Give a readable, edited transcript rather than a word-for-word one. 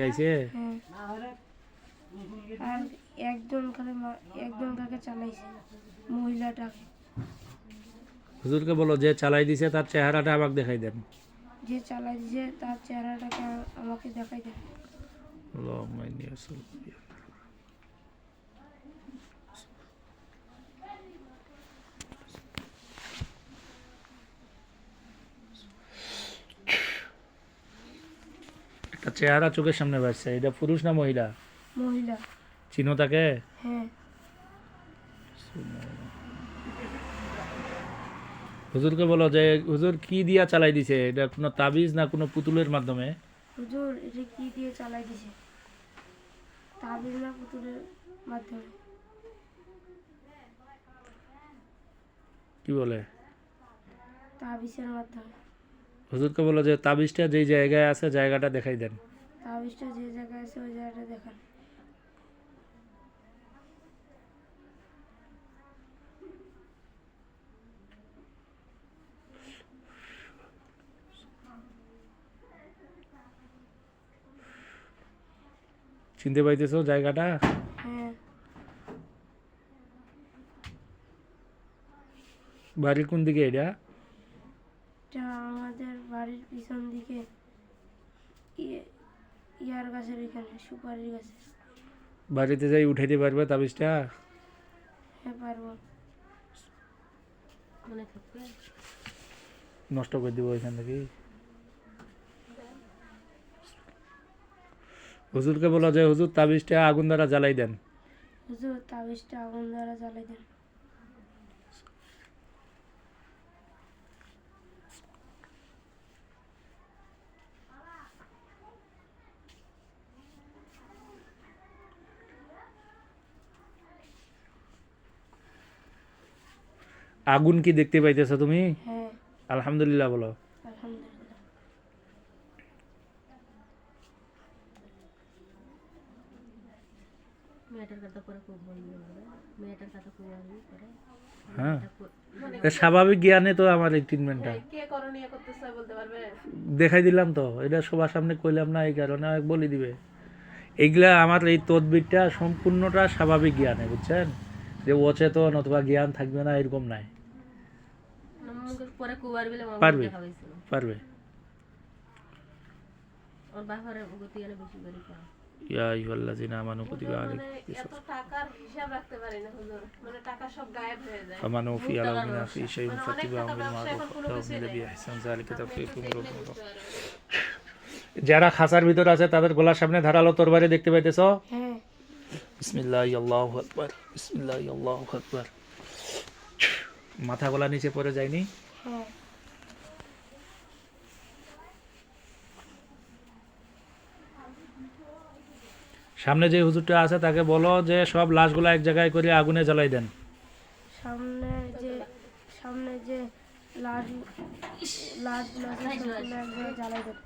আইছে আর একজন কাকে চালাইছে মহিলাটাকে। হুজুরকে বলো যে চালাই দিছে তার চেহারাটা আমাকে দেখাই দেন। যে চালাই দিছে তার চেহারাটাকে আমাকে দেখাই দেন। আল্লাহুম্মা ইন্নী আসআলুকা। একটা চেহারা চোখের সামনে ভাসছে, এটা পুরুষ না মহিলা? মহিলা। চিনো তাকে? হ্যাঁ। হুজুরকে বলো যে হুজুর কি দিয়া চালাই দিছে, এটা কোনো তাবিজ না কোনো পুতুলের মাধ্যমে? হুজুর এটা কি দিয়ে চালাই দিছে? তাবিজ না পুতুলের মাধ্যমে। কি বলে? তাবিজের মাধ্যমে। হুজুরকে বলো যে তাবিজটা যেই জায়গায় আছে জায়গাটা দেখাই দেন। তাবিজটা যে জায়গায় আছে ওই জায়গাটা দেখান। চিনতে পাইতেছো জায়গাটা? হ্যাঁ। বাড়ির কোন দিকে এটা? এটা আমাদের বাড়ির পিছন দিকে ইয়ার গাছের এখানে, সুপারির গাছে। বাড়িতে যাই উঠাইতে পারবে তাবিজটা? হ্যাঁ পারবো। নষ্ট করে দিব এখান থেকে। হুজুরকে বলো যে হুজুর তাবিজটা আগুন দ্বারা জ্বালাই দেন। হুজুর তাবিজটা আগুন দ্বারা জ্বালাই দেন। আগুন কি দেখতে পাইতেছো তুমি? হ্যাঁ। আলহামদুলিল্লাহ বলো। আলহামদুলিল্লাহ। হ্যাঁ, স্বাভাবিক জ্ঞানে তো আমার এই ট্রিটমেন্টটা দেখাই দিলাম তো, এটা সবার সামনে কইলাম না, এই কারণে বলে দিবে। এইগুলা আমার এই তদবিরটা সম্পূর্ণটা স্বাভাবিক জ্ঞানে, বুঝছেন? যে অচেতন অথবা জ্ঞান থাকবে না এরকম নাই। পারবে পারবে। ইয়া আইয়ুহাল্লাযিনা আমানু কুতিবা আলাইকুমুস আমানু ফি আলামিনা ফি শাইইন ফাতিবাহু বিল মারুফ ওয়া তাওয়াসাউ বিল ইহসান যালিকা তাওফীকুম মির রাব্বিকুম। যারা খাঁচার ভিতর আছে তাদের গলার সামনে ধারালো তরবারি দেখতে পাইতেছো? হ্যাঁ। বিসমিল্লাহি আল্লাহু আকবার, বিসমিল্লাহি আল্লাহু আকবার। মাথা গলা নিচে পড়ে যায়নি? হ্যাঁ। সামনে যে হুজুরটা আছে তাকে বলো যে সব লাশগুলো এক জায়গায় করে আগুনে জ্বালাই দেন। সামনে যে লাশগুলো আছে সবগুলো এক জায়গায় জ্বালাই দেন।